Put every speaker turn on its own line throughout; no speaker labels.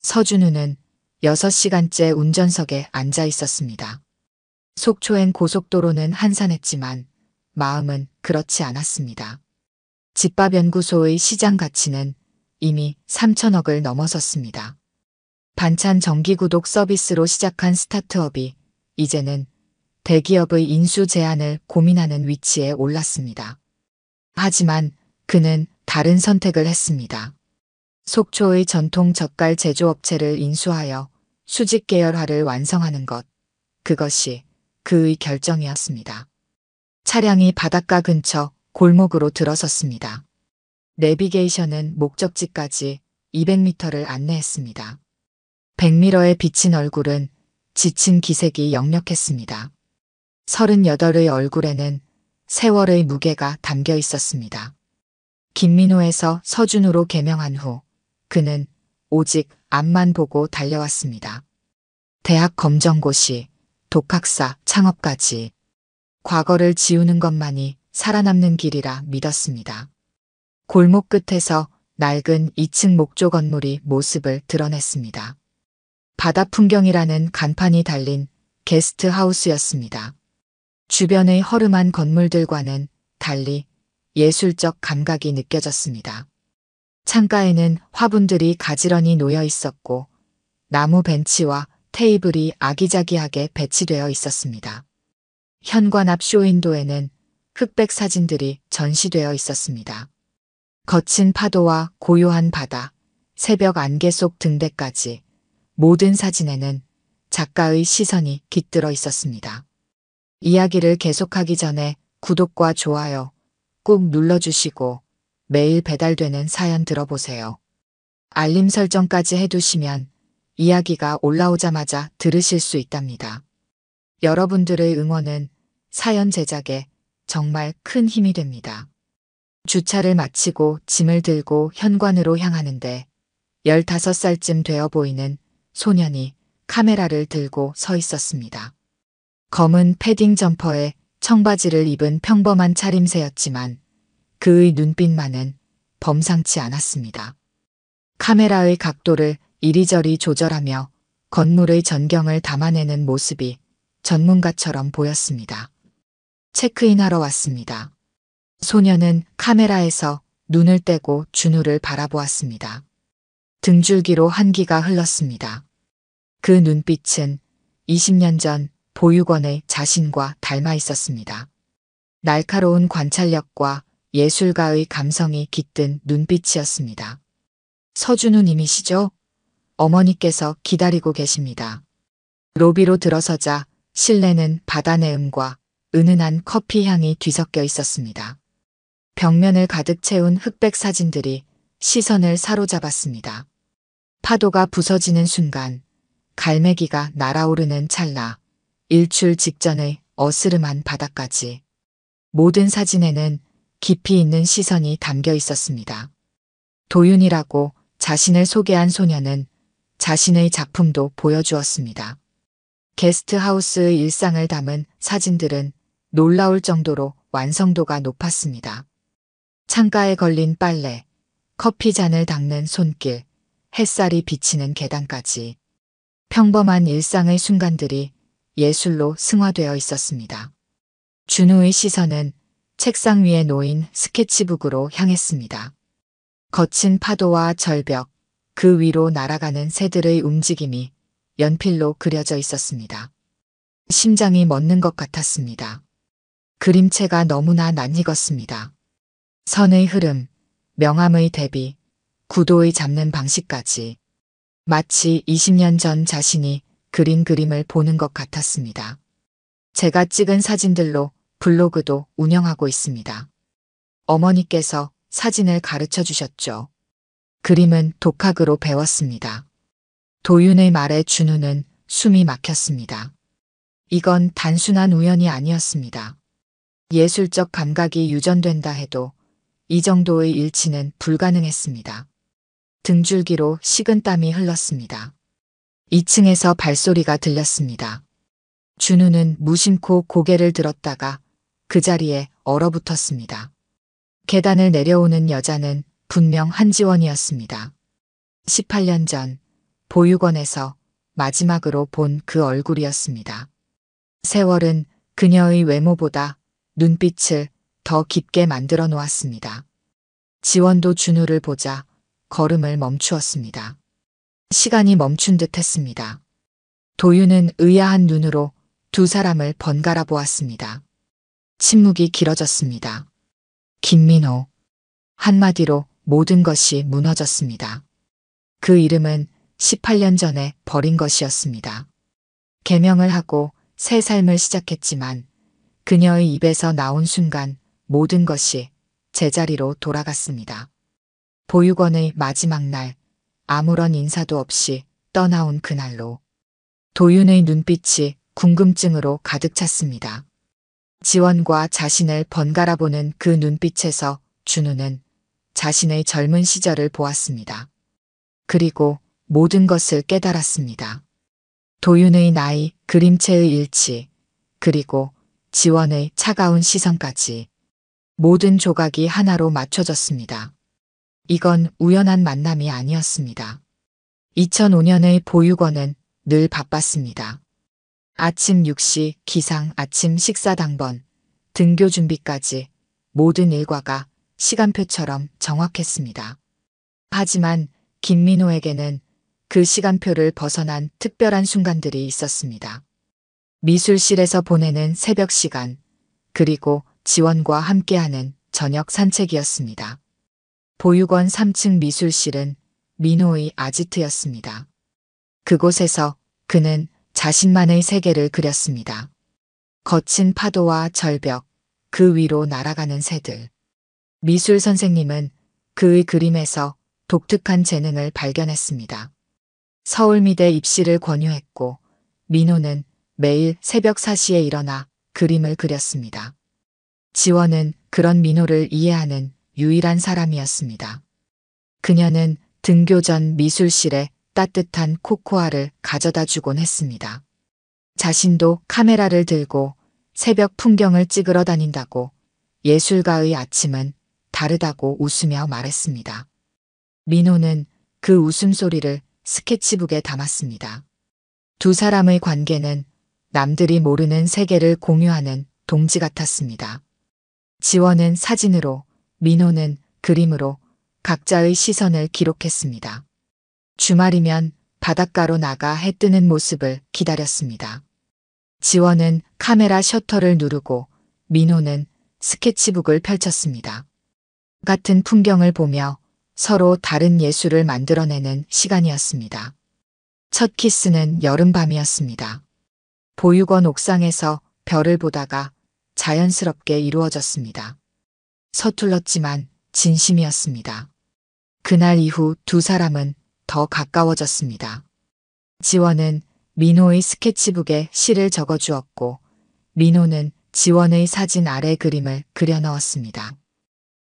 서준우는 6시간째 운전석에 앉아 있었습니다. 속초행 고속도로는 한산했지만 마음은 그렇지 않았습니다. 집밥연구소의 시장 가치는 이미 3천억을 넘어섰습니다. 반찬 정기구독 서비스로 시작한 스타트업이 이제는 대기업의 인수 제한을 고민하는 위치에 올랐습니다. 하지만 그는 다른 선택을 했습니다. 속초의 전통 젓갈 제조업체를 인수하여 수직 계열화를 완성하는 것. 그것이 그의 결정이었습니다. 차량이 바닷가 근처 골목으로 들어섰습니다. 내비게이션은 목적지까지 200m를 안내했습니다. 백미러에 비친 얼굴은 지친 기색이 역력했습니다. 38의 얼굴에는 세월의 무게가 담겨 있었습니다. 김민호에서 서준우로 개명한 후 그는 오직 앞만 보고 달려왔습니다. 대학 검정고시, 독학사, 창업까지 과거를 지우는 것만이 살아남는 길이라 믿었습니다. 골목 끝에서 낡은 2층 목조 건물이 모습을 드러냈습니다. 바다 풍경이라는 간판이 달린 게스트하우스였습니다. 주변의 허름한 건물들과는 달리 예술적 감각이 느껴졌습니다. 창가에는 화분들이 가지런히 놓여 있었고 나무 벤치와 테이블이 아기자기하게 배치되어 있었습니다. 현관 앞 쇼윈도에는 흑백 사진들이 전시되어 있었습니다. 거친 파도와 고요한 바다, 새벽 안개 속 등대까지 모든 사진에는 작가의 시선이 깃들어 있었습니다. 이야기를 계속하기 전에 구독과 좋아요 꾹 눌러주시고 매일 배달되는 사연 들어보세요. 알림 설정까지 해두시면 이야기가 올라오자마자 들으실 수 있답니다. 여러분들의 응원은 사연 제작에 정말 큰 힘이 됩니다. 주차를 마치고 짐을 들고 현관으로 향하는데 15살쯤 되어 보이는 소년이 카메라를 들고 서 있었습니다. 검은 패딩 점퍼에 청바지를 입은 평범한 차림새였지만 그의 눈빛만은 범상치 않았습니다. 카메라의 각도를 이리저리 조절하며 건물의 전경을 담아내는 모습이 전문가처럼 보였습니다. 체크인하러 왔습니다. 소년은 카메라에서 눈을 떼고 준우를 바라보았습니다. 등줄기로 한기가 흘렀습니다. 그 눈빛은 20년 전 보육원의 자신과 닮아 있었습니다. 날카로운 관찰력과 예술가의 감성이 깃든 눈빛이었습니다. 서준우 님이시죠? 어머니께서 기다리고 계십니다. 로비로 들어서자 실내는 바다 내음과 은은한 커피 향이 뒤섞여 있었습니다. 벽면을 가득 채운 흑백 사진들이 시선을 사로잡았습니다. 파도가 부서지는 순간, 갈매기가 날아오르는 찰나, 일출 직전의 어스름한 바다까지. 모든 사진에는 깊이 있는 시선이 담겨 있었습니다. 도윤이라고 자신을 소개한 소녀는 자신의 작품도 보여주었습니다. 게스트하우스의 일상을 담은 사진들은 놀라울 정도로 완성도가 높았습니다. 창가에 걸린 빨래, 커피잔을 닦는 손길, 햇살이 비치는 계단까지 평범한 일상의 순간들이 예술로 승화되어 있었습니다. 준우의 시선은 책상 위에 놓인 스케치북으로 향했습니다. 거친 파도와 절벽, 그 위로 날아가는 새들의 움직임이 연필로 그려져 있었습니다. 심장이 멎는 것 같았습니다. 그림체가 너무나 낯익었습니다. 선의 흐름, 명암의 대비, 구도의 잡는 방식까지 마치 20년 전 자신이 그린 그림을 보는 것 같았습니다. 제가 찍은 사진들로 블로그도 운영하고 있습니다. 어머니께서 사진을 가르쳐 주셨죠. 그림은 독학으로 배웠습니다. 도윤의 말에 준우는 숨이 막혔습니다. 이건 단순한 우연이 아니었습니다. 예술적 감각이 유전된다 해도 이 정도의 일치는 불가능했습니다. 등줄기로 식은땀이 흘렀습니다. 2층에서 발소리가 들렸습니다. 준우는 무심코 고개를 들었다가 그 자리에 얼어붙었습니다. 계단을 내려오는 여자는 분명 한지원이었습니다. 18년 전 보육원에서 마지막으로 본 그 얼굴이었습니다. 세월은 그녀의 외모보다 눈빛을 더 깊게 만들어 놓았습니다. 지원도 준우를 보자 걸음을 멈추었습니다. 시간이 멈춘 듯 했습니다. 도윤은 의아한 눈으로 두 사람을 번갈아 보았습니다. 침묵이 길어졌습니다. 김민호. 한마디로 모든 것이 무너졌습니다. 그 이름은 18년 전에 버린 것이었습니다. 개명을 하고 새 삶을 시작했지만 그녀의 입에서 나온 순간 모든 것이 제자리로 돌아갔습니다. 보육원의 마지막 날, 아무런 인사도 없이 떠나온 그날로 도윤의 눈빛이 궁금증으로 가득 찼습니다. 지원과 자신을 번갈아 보는 그 눈빛에서 준우는 자신의 젊은 시절을 보았습니다. 그리고 모든 것을 깨달았습니다. 도윤의 나이, 그림체의 일치, 그리고 지원의 차가운 시선까지 모든 조각이 하나로 맞춰졌습니다. 이건 우연한 만남이 아니었습니다. 2005년의 보육원은 늘 바빴습니다. 아침 6시 기상, 아침 식사 당번, 등교 준비까지 모든 일과가 시간표처럼 정확했습니다. 하지만 김민호에게는 그 시간표를 벗어난 특별한 순간들이 있었습니다. 미술실에서 보내는 새벽 시간, 그리고 지원과 함께하는 저녁 산책이었습니다. 보육원 3층 미술실은 민호의 아지트였습니다. 그곳에서 그는 자신만의 세계를 그렸습니다. 거친 파도와 절벽, 그 위로 날아가는 새들. 미술 선생님은 그의 그림에서 독특한 재능을 발견했습니다. 서울미대 입시를 권유했고 민호는 매일 새벽 4시에 일어나 그림을 그렸습니다. 지원은 그런 민호를 이해하는 유일한 사람이었습니다. 그녀는 등교 전 미술실에 따뜻한 코코아를 가져다 주곤 했습니다. 자신도 카메라를 들고 새벽 풍경을 찍으러 다닌다고 예술가의 아침은 다르다고 웃으며 말했습니다. 민호는 그 웃음소리를 스케치북에 담았습니다. 두 사람의 관계는 남들이 모르는 세계를 공유하는 동지 같았습니다. 지원은 사진으로, 민호는 그림으로 각자의 시선을 기록했습니다. 주말이면 바닷가로 나가 해 뜨는 모습을 기다렸습니다. 지원은 카메라 셔터를 누르고 민호는 스케치북을 펼쳤습니다. 같은 풍경을 보며 서로 다른 예술을 만들어내는 시간이었습니다. 첫 키스는 여름밤이었습니다. 보육원 옥상에서 별을 보다가 자연스럽게 이루어졌습니다. 서툴렀지만 진심이었습니다. 그날 이후 두 사람은 더 가까워졌습니다. 지원은 민호의 스케치북에 시를 적어주었고 민호는 지원의 사진 아래 그림을 그려 넣었습니다.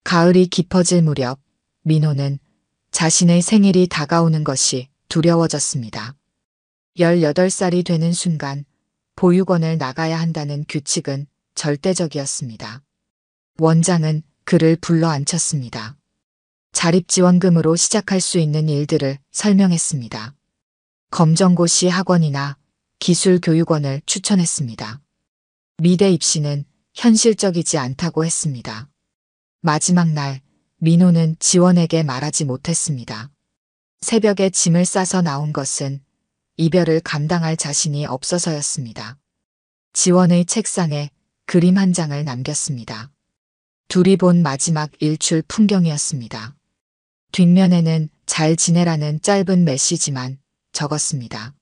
가을이 깊어질 무렵 민호는 자신의 생일이 다가오는 것이 두려워졌습니다. 18살이 되는 순간 보육원을 나가야 한다는 규칙은 절대적이었습니다. 원장은 그를 불러 앉혔습니다. 자립지원금으로 시작할 수 있는 일들을 설명했습니다. 검정고시 학원이나 기술교육원을 추천했습니다. 미대 입시는 현실적이지 않다고 했습니다. 마지막 날 민호는 지원에게 말하지 못했습니다. 새벽에 짐을 싸서 나온 것은 이별을 감당할 자신이 없어서였습니다. 지원의 책상에 그림 한 장을 남겼습니다. 둘이 본 마지막 일출 풍경이었습니다. 뒷면에는 잘 지내라는 짧은 메시지만 적었습니다.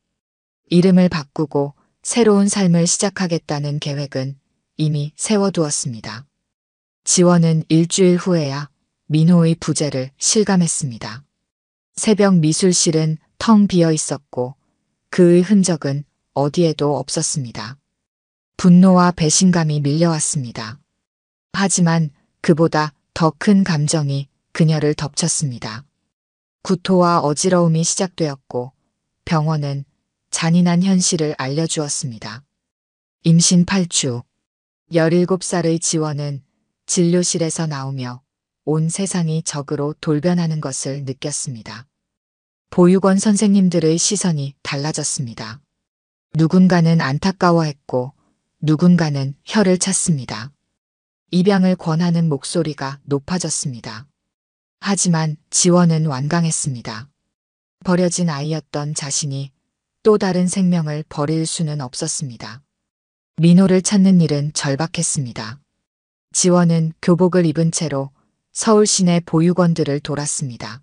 이름을 바꾸고 새로운 삶을 시작하겠다는 계획은 이미 세워두었습니다. 지원은 일주일 후에야 민호의 부재를 실감했습니다. 새벽 미술실은 텅 비어 있었고 그의 흔적은 어디에도 없었습니다. 분노와 배신감이 밀려왔습니다. 하지만 그보다 더 큰 감정이 그녀를 덮쳤습니다. 구토와 어지러움이 시작되었고 병원은 잔인한 현실을 알려주었습니다. 임신 8주, 17살의 지원은 진료실에서 나오며 온 세상이 적으로 돌변하는 것을 느꼈습니다. 보육원 선생님들의 시선이 달라졌습니다. 누군가는 안타까워했고 누군가는 혀를 찼습니다. 입양을 권하는 목소리가 높아졌습니다. 하지만 지원은 완강했습니다. 버려진 아이였던 자신이 또 다른 생명을 버릴 수는 없었습니다. 민호를 찾는 일은 절박했습니다. 지원은 교복을 입은 채로 서울 시내 보육원들을 돌았습니다.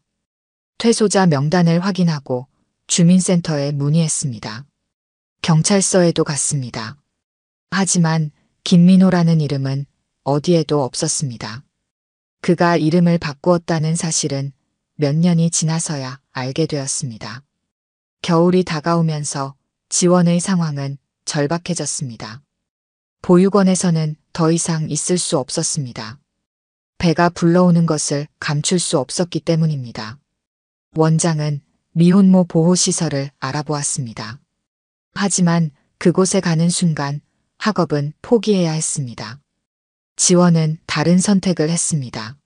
퇴소자 명단을 확인하고 주민센터에 문의했습니다. 경찰서에도 갔습니다. 하지만 김민호라는 이름은 어디에도 없었습니다. 그가 이름을 바꾸었다는 사실은 몇 년이 지나서야 알게 되었습니다. 겨울이 다가오면서 지원의 상황은 절박해졌습니다. 보육원에서는 더 이상 있을 수 없었습니다. 배가 불러오는 것을 감출 수 없었기 때문입니다. 원장은 미혼모 보호시설을 알아보았습니다. 하지만 그곳에 가는 순간 학업은 포기해야 했습니다. 지원은 다른 선택을 했습니다.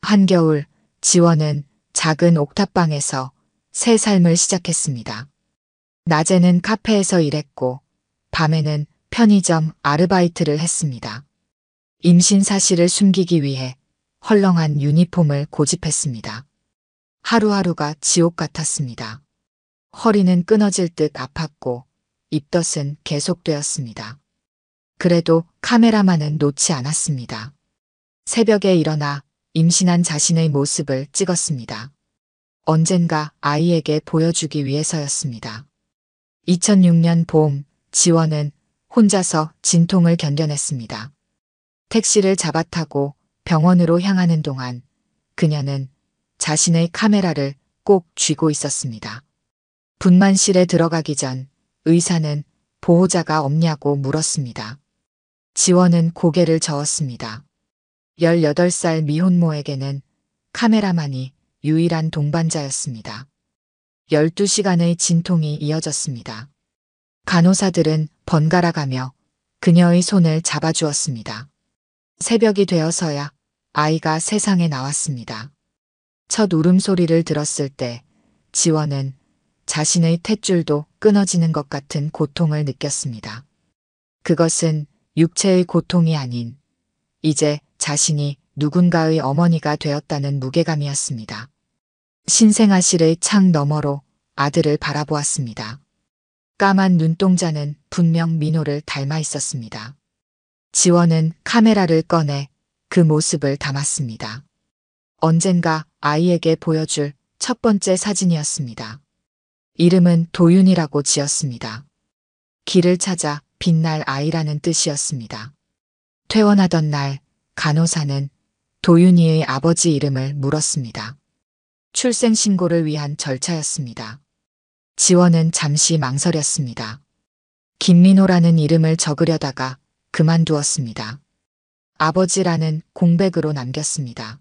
한겨울 지원은 작은 옥탑방에서 새 삶을 시작했습니다. 낮에는 카페에서 일했고 밤에는 편의점 아르바이트를 했습니다. 임신 사실을 숨기기 위해 헐렁한 유니폼을 고집했습니다. 하루하루가 지옥 같았습니다. 허리는 끊어질 듯 아팠고 입덧은 계속되었습니다. 그래도 카메라만은 놓지 않았습니다. 새벽에 일어나 임신한 자신의 모습을 찍었습니다. 언젠가 아이에게 보여주기 위해서였습니다. 2006년 봄 지원은 혼자서 진통을 견뎌냈습니다. 택시를 잡아타고 병원으로 향하는 동안 그녀는 자신의 카메라를 꼭 쥐고 있었습니다. 분만실에 들어가기 전 의사는 보호자가 없냐고 물었습니다. 지원은 고개를 저었습니다. 18살 미혼모에게는 카메라만이 유일한 동반자였습니다. 12시간의 진통이 이어졌습니다. 간호사들은 번갈아가며 그녀의 손을 잡아주었습니다. 새벽이 되어서야 아이가 세상에 나왔습니다. 첫 울음소리를 들었을 때 지원은 자신의 탯줄도 끊어지는 것 같은 고통을 느꼈습니다. 그것은 육체의 고통이 아닌 이제 자신이 누군가의 어머니가 되었다는 무게감이었습니다. 신생아실의 창 너머로 아들을 바라보았습니다. 까만 눈동자는 분명 민호를 닮아 있었습니다. 지원은 카메라를 꺼내 그 모습을 담았습니다. 언젠가 아이에게 보여줄 첫 번째 사진이었습니다. 이름은 도윤이라고 지었습니다. 길을 찾아 빛날 아이라는 뜻이었습니다. 퇴원하던 날 간호사는 도윤이의 아버지 이름을 물었습니다. 출생신고를 위한 절차였습니다. 지원은 잠시 망설였습니다. 김민호라는 이름을 적으려다가 그만두었습니다. 아버지라는 공백으로 남겼습니다.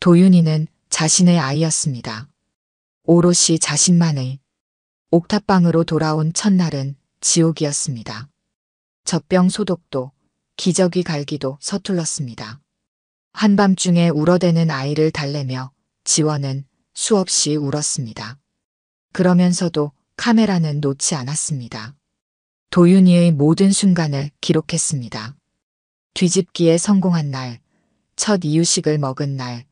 도윤이는 자신의 아이였습니다. 오롯이 자신만의. 옥탑방으로 돌아온 첫날은 지옥이었습니다. 젖병 소독도 기저귀 갈기도 서툴렀습니다. 한밤중에 울어대는 아이를 달래며 지원은 수없이 울었습니다. 그러면서도 카메라는 놓지 않았습니다. 도윤이의 모든 순간을 기록했습니다. 뒤집기에 성공한 날, 첫 이유식을 먹은 날,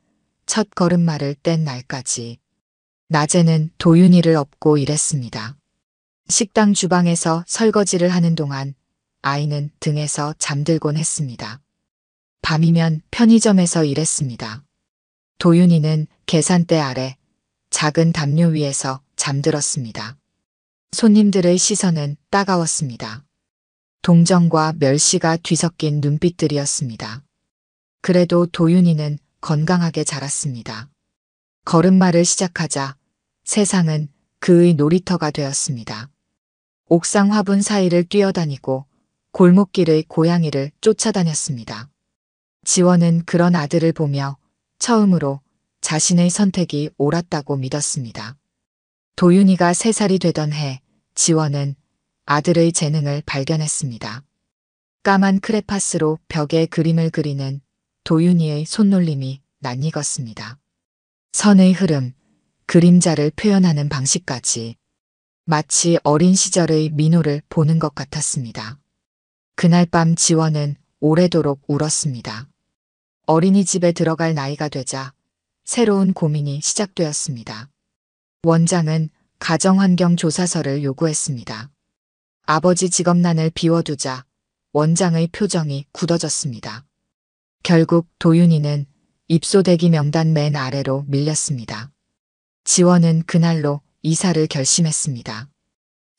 첫 걸음마를 뗀 날까지. 낮에는 도윤이를 업고 일했습니다. 식당 주방에서 설거지를 하는 동안 아이는 등에서 잠들곤 했습니다. 밤이면 편의점에서 일했습니다. 도윤이는 계산대 아래 작은 담요 위에서 잠들었습니다. 손님들의 시선은 따가웠습니다. 동정과 멸시가 뒤섞인 눈빛들이었습니다. 그래도 도윤이는 건강하게 자랐습니다. 걸음마를 시작하자 세상은 그의 놀이터가 되었습니다. 옥상 화분 사이를 뛰어다니고 골목길의 고양이를 쫓아다녔습니다. 지원은 그런 아들을 보며 처음으로 자신의 선택이 옳았다고 믿었습니다. 도윤이가 3살이 되던 해 지원은 아들의 재능을 발견했습니다. 까만 크레파스로 벽에 그림을 그리는 도윤이의 손놀림이 낯익었습니다. 선의 흐름, 그림자를 표현하는 방식까지 마치 어린 시절의 민호를 보는 것 같았습니다. 그날 밤 지원은 오래도록 울었습니다. 어린이집에 들어갈 나이가 되자 새로운 고민이 시작되었습니다. 원장은 가정환경 조사서를 요구했습니다. 아버지 직업난을 비워두자 원장의 표정이 굳어졌습니다. 결국 도윤이는 입소대기 명단 맨 아래로 밀렸습니다. 지원은 그날로 이사를 결심했습니다.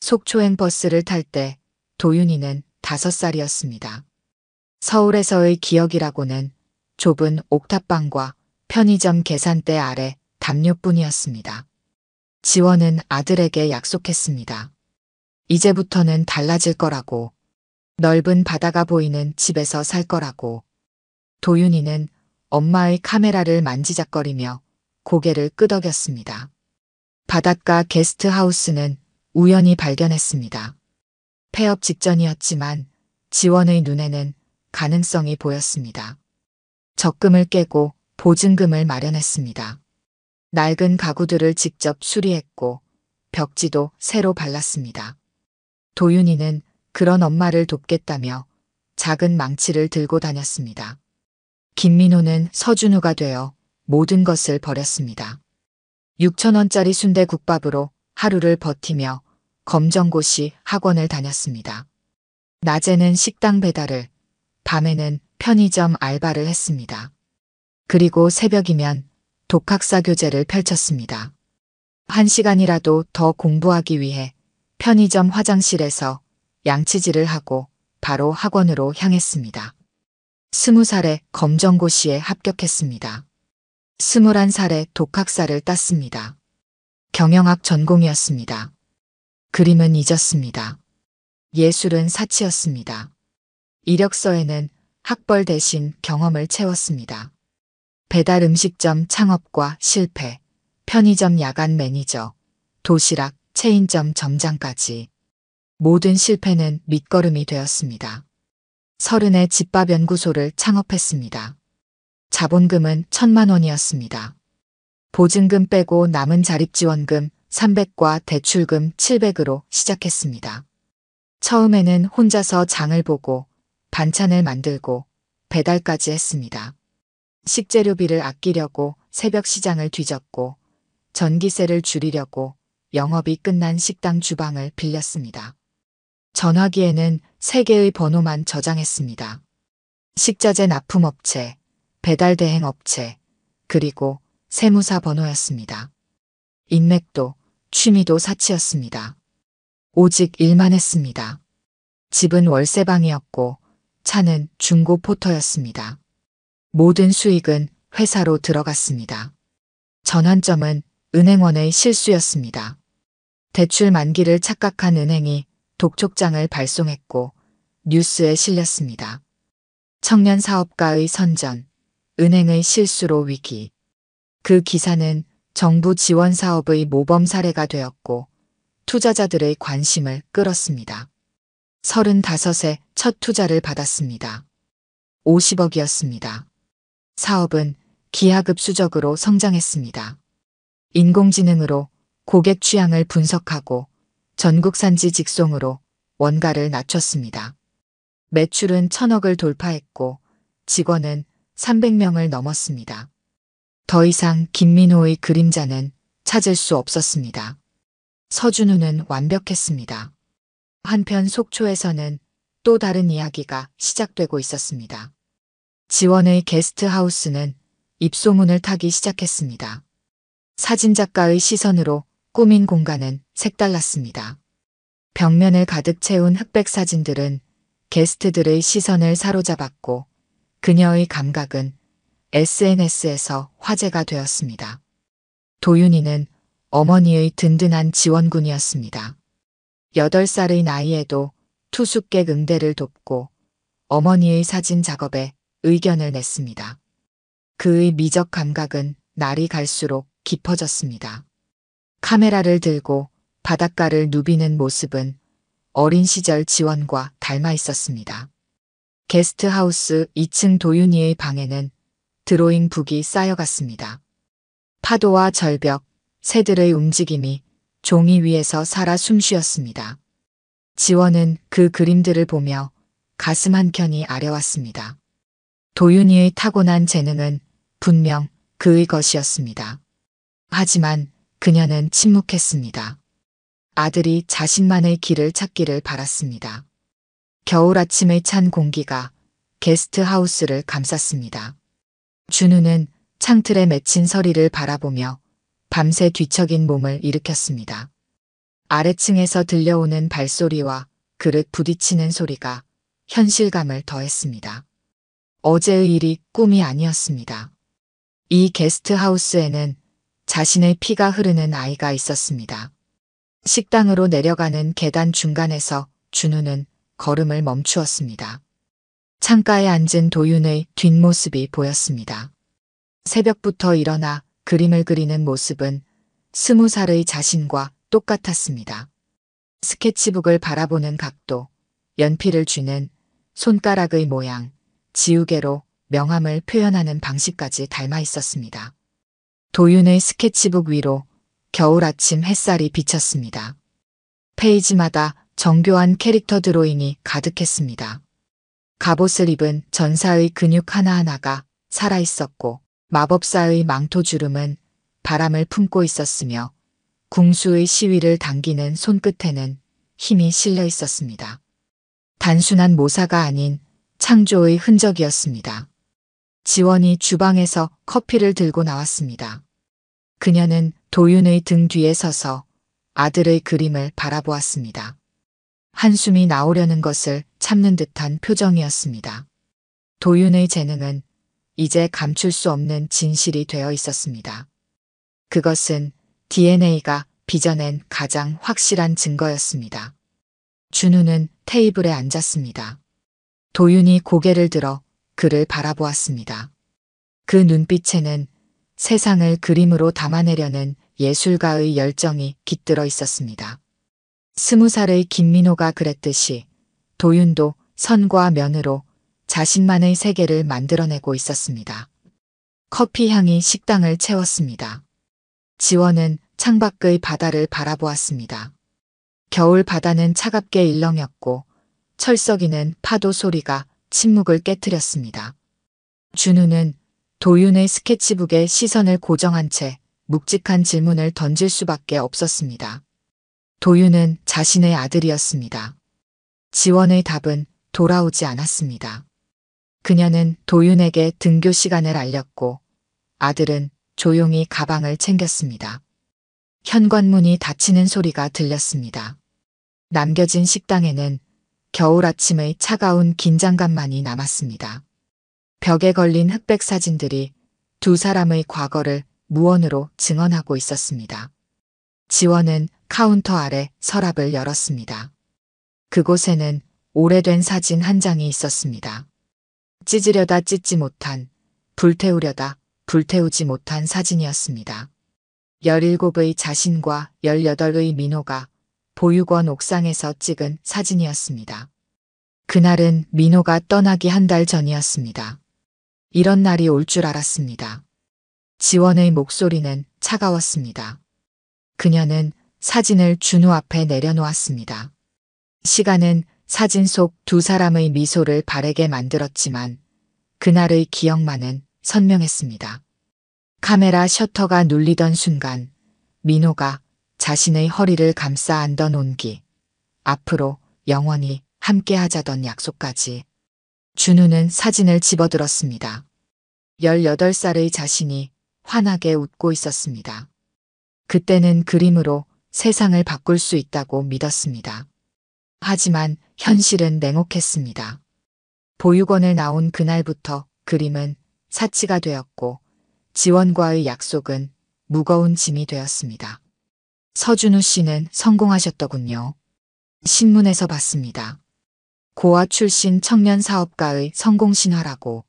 속초행 버스를 탈 때 도윤이는 5살이었습니다. 서울에서의 기억이라고는 좁은 옥탑방과 편의점 계산대 아래 담요뿐이었습니다. 지원은 아들에게 약속했습니다. 이제부터는 달라질 거라고, 넓은 바다가 보이는 집에서 살 거라고. 도윤이는 엄마의 카메라를 만지작거리며 고개를 끄덕였습니다. 바닷가 게스트하우스는 우연히 발견했습니다. 폐업 직전이었지만 지원의 눈에는 가능성이 보였습니다. 적금을 깨고 보증금을 마련했습니다. 낡은 가구들을 직접 수리했고 벽지도 새로 발랐습니다. 도윤이는 그런 엄마를 돕겠다며 작은 망치를 들고 다녔습니다. 김민호는 서준우가 되어 모든 것을 버렸습니다. 6,000원짜리 순대국밥으로 하루를 버티며 검정고시 학원을 다녔습니다. 낮에는 식당 배달을, 밤에는 편의점 알바를 했습니다. 그리고 새벽이면 독학사 교재를 펼쳤습니다. 1시간이라도 더 공부하기 위해 편의점 화장실에서 양치질을 하고 바로 학원으로 향했습니다. 20살에 검정고시에 합격했습니다. 21살에 독학사를 땄습니다. 경영학 전공이었습니다. 그림은 잊었습니다. 예술은 사치였습니다. 이력서에는 학벌 대신 경험을 채웠습니다. 배달 음식점 창업과 실패, 편의점 야간 매니저, 도시락, 체인점 점장까지 모든 실패는 밑거름이 되었습니다. 30에 집밥연구소를 창업했습니다. 자본금은 1,000만 원이었습니다. 보증금 빼고 남은 자립지원금 300과 대출금 700으로 시작했습니다. 처음에는 혼자서 장을 보고 반찬을 만들고 배달까지 했습니다. 식재료비를 아끼려고 새벽 시장을 뒤졌고 전기세를 줄이려고 영업이 끝난 식당 주방을 빌렸습니다. 전화기에는 3개의 번호만 저장했습니다. 식자재 납품업체, 배달대행업체, 그리고 세무사 번호였습니다. 인맥도 취미도 사치였습니다. 오직 일만 했습니다. 집은 월세방이었고 차는 중고 포터였습니다. 모든 수익은 회사로 들어갔습니다. 전환점은 은행원의 실수였습니다. 대출 만기를 착각한 은행이 독촉장을 발송했고 뉴스에 실렸습니다. 청년 사업가의 선전, 은행의 실수로 위기. 그 기사는 정부 지원 사업의 모범 사례가 되었고 투자자들의 관심을 끌었습니다. 35에 첫 투자를 받았습니다. 50억이었습니다. 사업은 기하급수적으로 성장했습니다. 인공지능으로 고객 취향을 분석하고 전국 산지 직송으로 원가를 낮췄습니다. 매출은 1,000억을 돌파했고 직원은 300명을 넘었습니다. 더 이상 김민호의 그림자는 찾을 수 없었습니다. 서준우는 완벽했습니다. 한편 속초에서는 또 다른 이야기가 시작되고 있었습니다. 지원의 게스트하우스는 입소문을 타기 시작했습니다. 사진작가의 시선으로 꾸민 공간은 색달랐습니다. 벽면을 가득 채운 흑백 사진들은 게스트들의 시선을 사로잡았고 그녀의 감각은 SNS에서 화제가 되었습니다. 도윤이는 어머니의 든든한 지원군이었습니다. 8살의 나이에도 투숙객 응대를 돕고 어머니의 사진 작업에 의견을 냈습니다. 그의 미적 감각은 날이 갈수록 깊어졌습니다. 카메라를 들고 바닷가를 누비는 모습은 어린 시절 지원과 닮아 있었습니다. 게스트하우스 2층 도윤이의 방에는 드로잉북이 쌓여갔습니다. 파도와 절벽, 새들의 움직임이 종이 위에서 살아 숨쉬었습니다. 지원은 그 그림들을 보며 가슴 한켠이 아려왔습니다. 도윤이의 타고난 재능은 분명 그의 것이었습니다. 하지만 그녀는 침묵했습니다. 아들이 자신만의 길을 찾기를 바랐습니다. 겨울 아침의 찬 공기가 게스트하우스를 감쌌습니다. 준우는 창틀에 맺힌 서리를 바라보며 밤새 뒤척인 몸을 일으켰습니다. 아래층에서 들려오는 발소리와 그릇 부딪히는 소리가 현실감을 더했습니다. 어제의 일이 꿈이 아니었습니다. 이 게스트하우스에는 자신의 피가 흐르는 아이가 있었습니다. 식당으로 내려가는 계단 중간에서 준우는 걸음을 멈추었습니다. 창가에 앉은 도윤의 뒷모습이 보였습니다. 새벽부터 일어나 그림을 그리는 모습은 20살의 자신과 똑같았습니다. 스케치북을 바라보는 각도, 연필을 쥐는 손가락의 모양, 지우개로 명암을 표현하는 방식까지 닮아 있었습니다. 도윤의 스케치북 위로 겨울 아침 햇살이 비쳤습니다. 페이지마다 정교한 캐릭터 드로잉이 가득했습니다. 갑옷을 입은 전사의 근육 하나하나가 살아있었고 마법사의 망토주름은 바람을 품고 있었으며 궁수의 시위를 당기는 손끝에는 힘이 실려 있었습니다. 단순한 모사가 아닌 창조의 흔적이었습니다. 지원이 주방에서 커피를 들고 나왔습니다. 그녀는 도윤의 등 뒤에 서서 아들의 그림을 바라보았습니다. 한숨이 나오려는 것을 참는 듯한 표정이었습니다. 도윤의 재능은 이제 감출 수 없는 진실이 되어 있었습니다. 그것은 DNA가 빚어낸 가장 확실한 증거였습니다. 준우는 테이블에 앉았습니다. 도윤이 고개를 들어 그를 바라보았습니다. 그 눈빛에는 세상을 그림으로 담아내려는 예술가의 열정이 깃들어 있었습니다. 20살의 김민호가 그랬듯이 도윤도 선과 면으로 자신만의 세계를 만들어내고 있었습니다. 커피 향이 식당을 채웠습니다. 지원은 창밖의 바다를 바라보았습니다. 겨울 바다는 차갑게 일렁였고 철썩이는 파도 소리가 침묵을 깨뜨렸습니다. 준우는 도윤의 스케치북에 시선을 고정한 채 묵직한 질문을 던질 수밖에 없었습니다. 도윤은 자신의 아들이었습니다. 지원의 답은 돌아오지 않았습니다. 그녀는 도윤에게 등교 시간을 알렸고 아들은 조용히 가방을 챙겼습니다. 현관문이 닫히는 소리가 들렸습니다. 남겨진 식당에는 겨울 아침의 차가운 긴장감만이 남았습니다. 벽에 걸린 흑백 사진들이 두 사람의 과거를 무언으로 증언하고 있었습니다. 지원은 카운터 아래 서랍을 열었습니다. 그곳에는 오래된 사진 한 장이 있었습니다. 찢으려다 찢지 못한, 불태우려다 불태우지 못한 사진이었습니다. 17의 자신과 18의 민호가 보육원 옥상에서 찍은 사진이었습니다. 그날은 민호가 떠나기 한 달 전이었습니다. 이런 날이 올 줄 알았습니다. 지원의 목소리는 차가웠습니다. 그녀는 사진을 준우 앞에 내려놓았습니다. 시간은 사진 속 두 사람의 미소를 바래게 만들었지만 그날의 기억만은 선명했습니다. 카메라 셔터가 눌리던 순간 민호가 자신의 허리를 감싸 안던 온기, 앞으로 영원히 함께하자던 약속까지. 준우는 사진을 집어들었습니다. 18살의 자신이 환하게 웃고 있었습니다. 그때는 그림으로 세상을 바꿀 수 있다고 믿었습니다. 하지만 현실은 냉혹했습니다. 보육원을 나온 그날부터 그림은 사치가 되었고 지원과의 약속은 무거운 짐이 되었습니다. 서준우 씨는 성공하셨더군요. 신문에서 봤습니다. 고아 출신 청년 사업가의 성공 신화라고.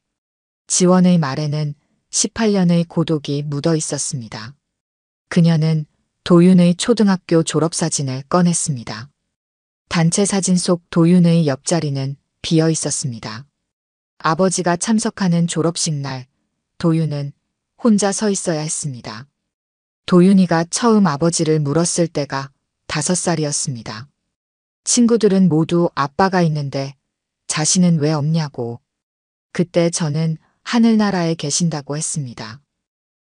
지원의 말에는 18년의 고독이 묻어 있었습니다. 그녀는 도윤의 초등학교 졸업사진을 꺼냈습니다. 단체 사진 속 도윤의 옆자리는 비어 있었습니다. 아버지가 참석하는 졸업식 날 도윤은 혼자 서 있어야 했습니다. 도윤이가 처음 아버지를 물었을 때가 5살이었습니다. 친구들은 모두 아빠가 있는데 자신은 왜 없냐고. 그때 저는 하늘나라에 계신다고 했습니다.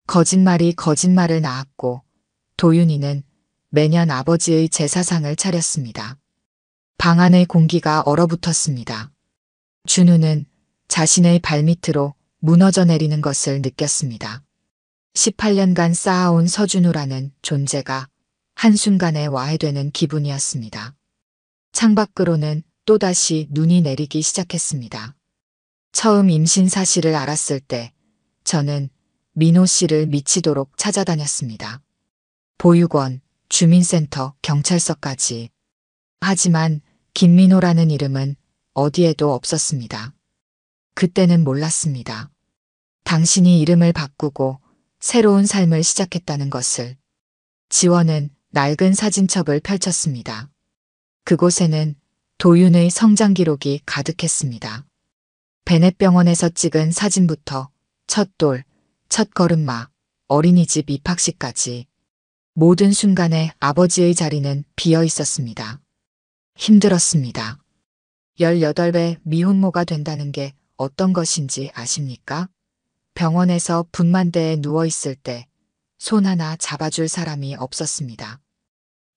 거짓말이 거짓말을 낳았고 도윤이는 매년 아버지의 제사상을 차렸습니다. 방 안의 공기가 얼어붙었습니다. 준우는 자신의 발밑으로 무너져 내리는 것을 느꼈습니다. 18년간 쌓아온 서준우라는 존재가 한순간에 와해되는 기분이었습니다. 창밖으로는 또다시 눈이 내리기 시작했습니다. 처음 임신 사실을 알았을 때 저는 민호 씨를 미치도록 찾아다녔습니다. 보육원, 주민센터, 경찰서까지. 하지만 김민호라는 이름은 어디에도 없었습니다. 그때는 몰랐습니다. 당신이 이름을 바꾸고 새로운 삶을 시작했다는 것을. 지원은 낡은 사진첩을 펼쳤습니다. 그곳에는 도윤의 성장 기록이 가득했습니다. 베넷병원에서 찍은 사진부터 첫 돌, 첫 걸음마, 어린이집 입학식까지 모든 순간에 아버지의 자리는 비어 있었습니다. 힘들었습니다. 18배 미혼모가 된다는 게 어떤 것인지 아십니까? 병원에서 분만대에 누워있을 때 손 하나 잡아줄 사람이 없었습니다.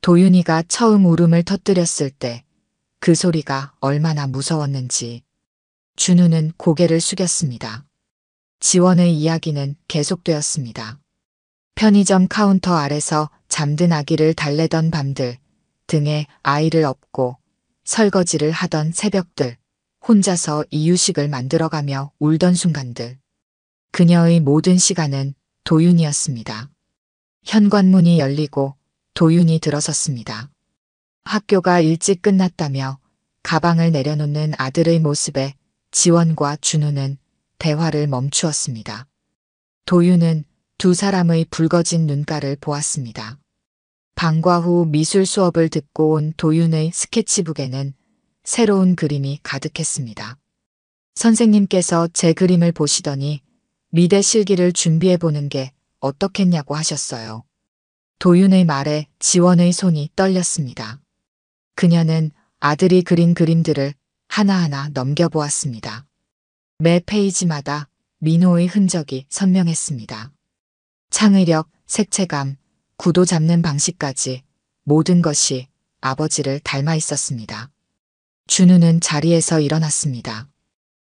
도윤이가 처음 울음을 터뜨렸을 때 그 소리가 얼마나 무서웠는지. 준우는 고개를 숙였습니다. 지원의 이야기는 계속되었습니다. 편의점 카운터 아래서 잠든 아기를 달래던 밤들, 등에 아이를 업고 설거지를 하던 새벽들, 혼자서 이유식을 만들어가며 울던 순간들. 그녀의 모든 시간은 도윤이었습니다. 현관문이 열리고 도윤이 들어섰습니다. 학교가 일찍 끝났다며 가방을 내려놓는 아들의 모습에 지원과 준우는 대화를 멈추었습니다. 도윤은 두 사람의 붉어진 눈가를 보았습니다. 방과 후 미술 수업을 듣고 온 도윤의 스케치북에는 새로운 그림이 가득했습니다. 선생님께서 제 그림을 보시더니 미대 실기를 준비해보는 게 어떻겠냐고 하셨어요. 도윤의 말에 지원의 손이 떨렸습니다. 그녀는 아들이 그린 그림들을 하나하나 넘겨보았습니다. 매 페이지마다 민호의 흔적이 선명했습니다. 창의력, 색채감, 구도 잡는 방식까지 모든 것이 아버지를 닮아 있었습니다. 준우는 자리에서 일어났습니다.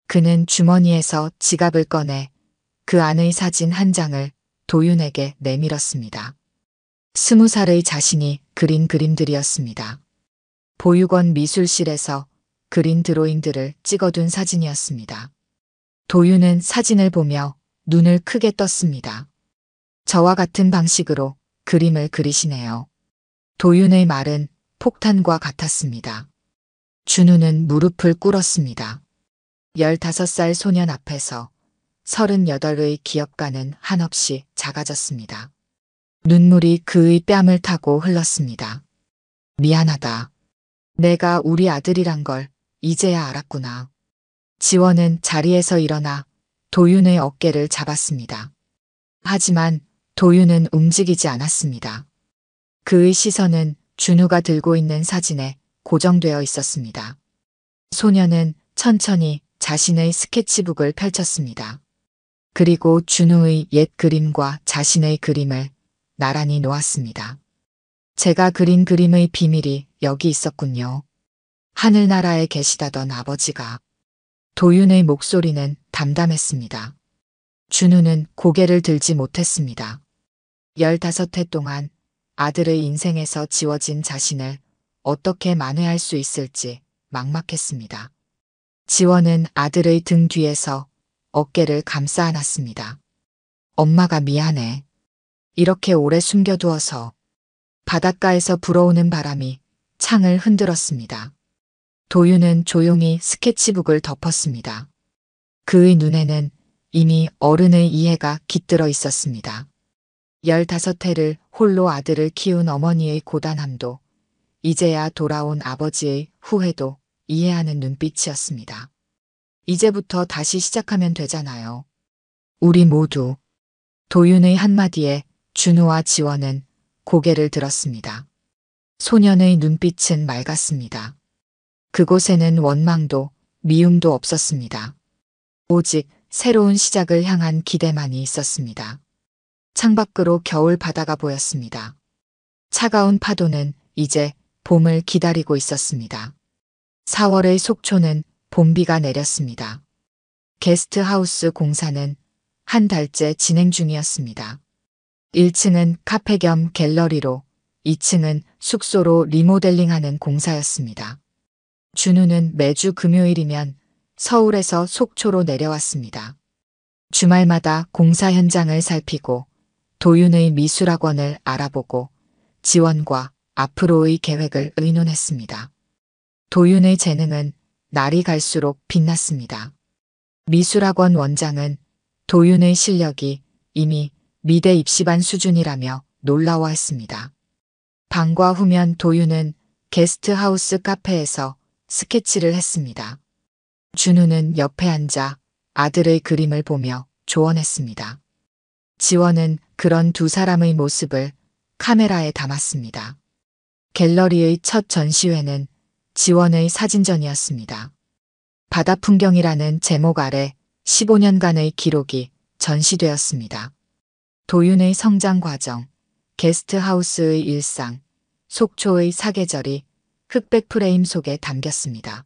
그는 주머니에서 지갑을 꺼내 그 안의 사진 한 장을 도윤에게 내밀었습니다. 20살의 자신이 그린 그림들이었습니다. 보육원 미술실에서 그린 드로잉들을 찍어둔 사진이었습니다. 도윤은 사진을 보며 눈을 크게 떴습니다. 저와 같은 방식으로 그림을 그리시네요. 도윤의 말은 폭탄과 같았습니다. 준우는 무릎을 꿇었습니다. 15살 소년 앞에서 38의 기업가는 한없이 작아졌습니다. 눈물이 그의 뺨을 타고 흘렀습니다. 미안하다. 내가 우리 아들이란 걸 이제야 알았구나. 지원은 자리에서 일어나 도윤의 어깨를 잡았습니다. 하지만 도윤은 움직이지 않았습니다. 그의 시선은 준우가 들고 있는 사진에 고정되어 있었습니다. 소녀는 천천히 자신의 스케치북을 펼쳤습니다. 그리고 준우의 옛 그림과 자신의 그림을 나란히 놓았습니다. 제가 그린 그림의 비밀이 여기 있었군요. 하늘나라에 계시다던 아버지가. 도윤의 목소리는 담담했습니다. 준우는 고개를 들지 못했습니다. 15해 동안 아들의 인생에서 지워진 자신을 어떻게 만회할 수 있을지 막막했습니다. 지원은 아들의 등 뒤에서 어깨를 감싸 안았습니다. 엄마가 미안해. 이렇게 오래 숨겨두어서. 바닷가에서 불어오는 바람이 창을 흔들었습니다. 도윤은 조용히 스케치북을 덮었습니다. 그의 눈에는 이미 어른의 이해가 깃들어 있었습니다. 15해를 홀로 아들을 키운 어머니의 고단함도 이제야 돌아온 아버지의 후회도 이해하는 눈빛이었습니다. 이제부터 다시 시작하면 되잖아요. 우리 모두. 도윤의 한마디에 준우와 지원은 고개를 들었습니다. 소년의 눈빛은 맑았습니다. 그곳에는 원망도 미움도 없었습니다. 오직 새로운 시작을 향한 기대만이 있었습니다. 창밖으로 겨울 바다가 보였습니다. 차가운 파도는 이제 봄을 기다리고 있었습니다. 4월의 속초는 봄비가 내렸습니다. 게스트하우스 공사는 한 달째 진행 중이었습니다. 1층은 카페 겸 갤러리로 2층은 숙소로 리모델링하는 공사였습니다. 준우는 매주 금요일이면 서울에서 속초로 내려왔습니다. 주말마다 공사 현장을 살피고 도윤의 미술학원을 알아보고 지원과 앞으로의 계획을 의논했습니다. 도윤의 재능은 날이 갈수록 빛났습니다. 미술학원 원장은 도윤의 실력이 이미 미대 입시반 수준이라며 놀라워했습니다. 방과 후면 도윤은 게스트하우스 카페에서 스케치를 했습니다. 준우는 옆에 앉아 아들의 그림을 보며 조언했습니다. 지원은 그런 두 사람의 모습을 카메라에 담았습니다. 갤러리의 첫 전시회는 지원의 사진전이었습니다. 바다 풍경이라는 제목 아래 15년간의 기록이 전시되었습니다. 도윤의 성장 과정, 게스트하우스의 일상, 속초의 사계절이 흑백 프레임 속에 담겼습니다.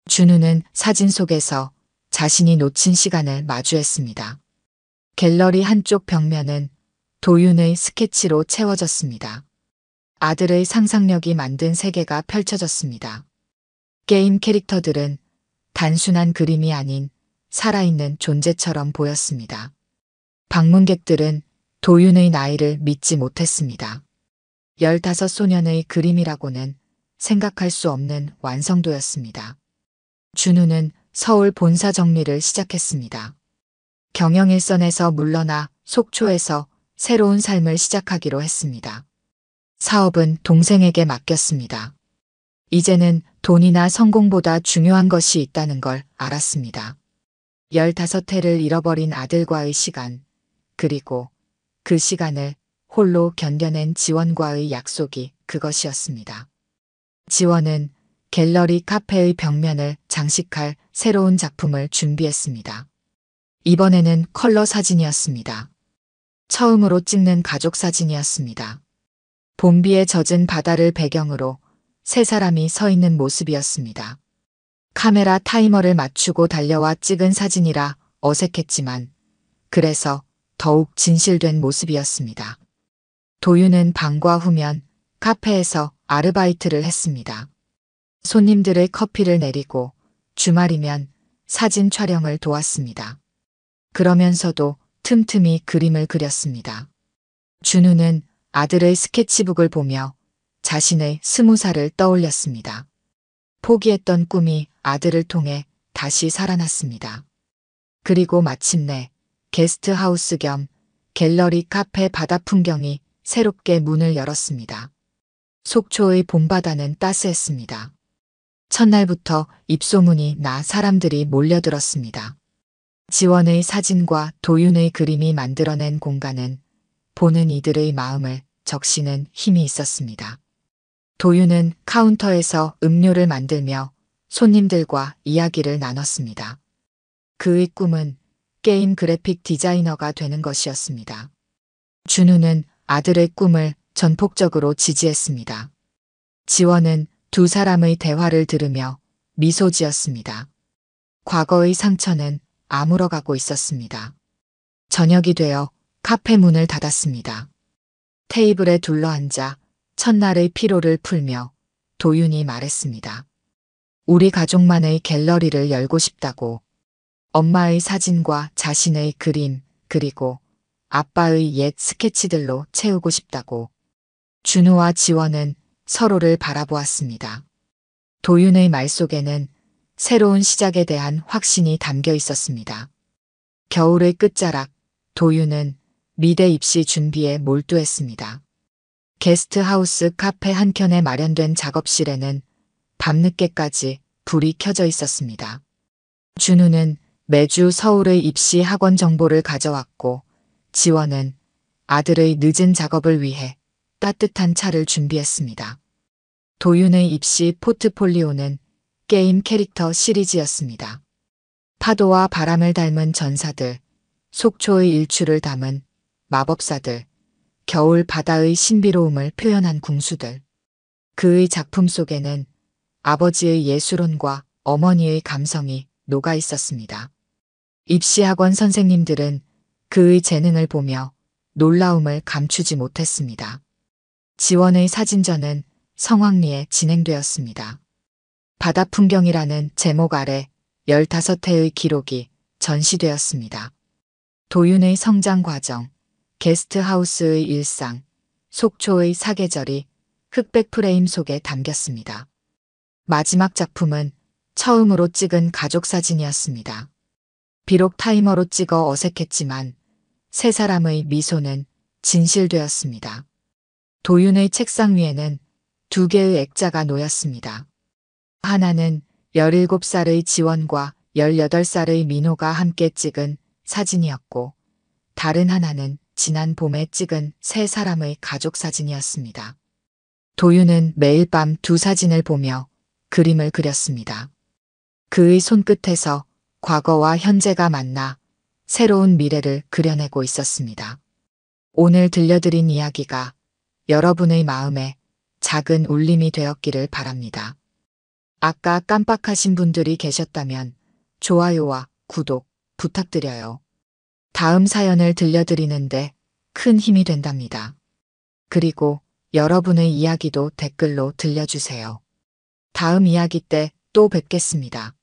준우는 사진 속에서 자신이 놓친 시간을 마주했습니다. 갤러리 한쪽 벽면은 도윤의 스케치로 채워졌습니다. 아들의 상상력이 만든 세계가 펼쳐졌습니다. 게임 캐릭터들은 단순한 그림이 아닌 살아있는 존재처럼 보였습니다. 방문객들은 도윤의 나이를 믿지 못했습니다. 15소년의 그림이라고는 생각할 수 없는 완성도였습니다. 준우는 서울 본사 정리를 시작했습니다. 경영일선에서 물러나 속초에서 새로운 삶을 시작하기로 했습니다. 사업은 동생에게 맡겼습니다. 이제는 돈이나 성공보다 중요한 것이 있다는 걸 알았습니다. 15해를 잃어버린 아들과의 시간, 그리고 그 시간을 홀로 견뎌낸 지원과의 약속이 그것이었습니다. 지원은 갤러리 카페의 벽면을 장식할 새로운 작품을 준비했습니다. 이번에는 컬러 사진이었습니다. 처음으로 찍는 가족 사진이었습니다. 봄비에 젖은 바다를 배경으로 세 사람이 서 있는 모습이었습니다. 카메라 타이머를 맞추고 달려와 찍은 사진이라 어색했지만 그래서 더욱 진실된 모습이었습니다. 도윤은 방과 후면 카페에서 아르바이트를 했습니다. 손님들의 커피를 내리고 주말이면 사진 촬영을 도왔습니다. 그러면서도 틈틈이 그림을 그렸습니다. 준우는 아들의 스케치북을 보며 자신의 20살을 떠올렸습니다. 포기했던 꿈이 아들을 통해 다시 살아났습니다. 그리고 마침내 게스트하우스 겸 갤러리 카페 바다 풍경이 새롭게 문을 열었습니다. 속초의 봄바다는 따스했습니다. 첫날부터 입소문이 나 사람들이 몰려들었습니다. 지원의 사진과 도윤의 그림이 만들어낸 공간은 보는 이들의 마음을 적시는 힘이 있었습니다. 도윤은 카운터에서 음료를 만들며 손님들과 이야기를 나눴습니다. 그의 꿈은 게임 그래픽 디자이너가 되는 것이었습니다. 준우는 아들의 꿈을 전폭적으로 지지했습니다. 지원은 두 사람의 대화를 들으며 미소 지었습니다. 과거의 상처는 아물어가고 있었습니다. 저녁이 되어 카페 문을 닫았습니다. 테이블에 둘러앉아 첫날의 피로를 풀며 도윤이 말했습니다. 우리 가족만의 갤러리를 열고 싶다고. 엄마의 사진과 자신의 그림, 그리고 아빠의 옛 스케치들로 채우고 싶다고. 준우와 지원은 서로를 바라보았습니다. 도윤의 말 속에는 새로운 시작에 대한 확신이 담겨 있었습니다. 겨울의 끝자락, 도윤은 미대 입시 준비에 몰두했습니다. 게스트하우스 카페 한켠에 마련된 작업실에는 밤늦게까지 불이 켜져 있었습니다. 준우는 매주 서울의 입시 학원 정보를 가져왔고 지원은 아들의 늦은 작업을 위해 따뜻한 차를 준비했습니다. 도윤의 입시 포트폴리오는 게임 캐릭터 시리즈였습니다. 파도와 바람을 닮은 전사들, 속초의 일출을 담은 마법사들, 겨울 바다의 신비로움을 표현한 궁수들. 그의 작품 속에는 아버지의 예술혼과 어머니의 감성이 녹아 있었습니다. 입시학원 선생님들은 그의 재능을 보며 놀라움을 감추지 못했습니다. 지원의 사진전은 성황리에 진행되었습니다. 바다 풍경이라는 제목 아래 15회의 기록이 전시되었습니다. 도윤의 성장 과정, 게스트하우스의 일상, 속초의 사계절이 흑백 프레임 속에 담겼습니다. 마지막 작품은 처음으로 찍은 가족 사진이었습니다. 비록 타이머로 찍어 어색했지만 세 사람의 미소는 진실되었습니다. 도윤의 책상 위에는 2개의 액자가 놓였습니다. 하나는 17살의 지원과 18살의 민호가 함께 찍은 사진이었고, 다른 하나는 지난 봄에 찍은 세 사람의 가족 사진이었습니다. 도윤은 매일 밤 2사진을 보며 그림을 그렸습니다. 그의 손끝에서 과거와 현재가 만나 새로운 미래를 그려내고 있었습니다. 오늘 들려드린 이야기가 여러분의 마음에 작은 울림이 되었기를 바랍니다. 아까 깜빡하신 분들이 계셨다면 좋아요와 구독 부탁드려요. 다음 사연을 들려드리는데 큰 힘이 된답니다. 그리고 여러분의 이야기도 댓글로 들려주세요. 다음 이야기 때 또 뵙겠습니다.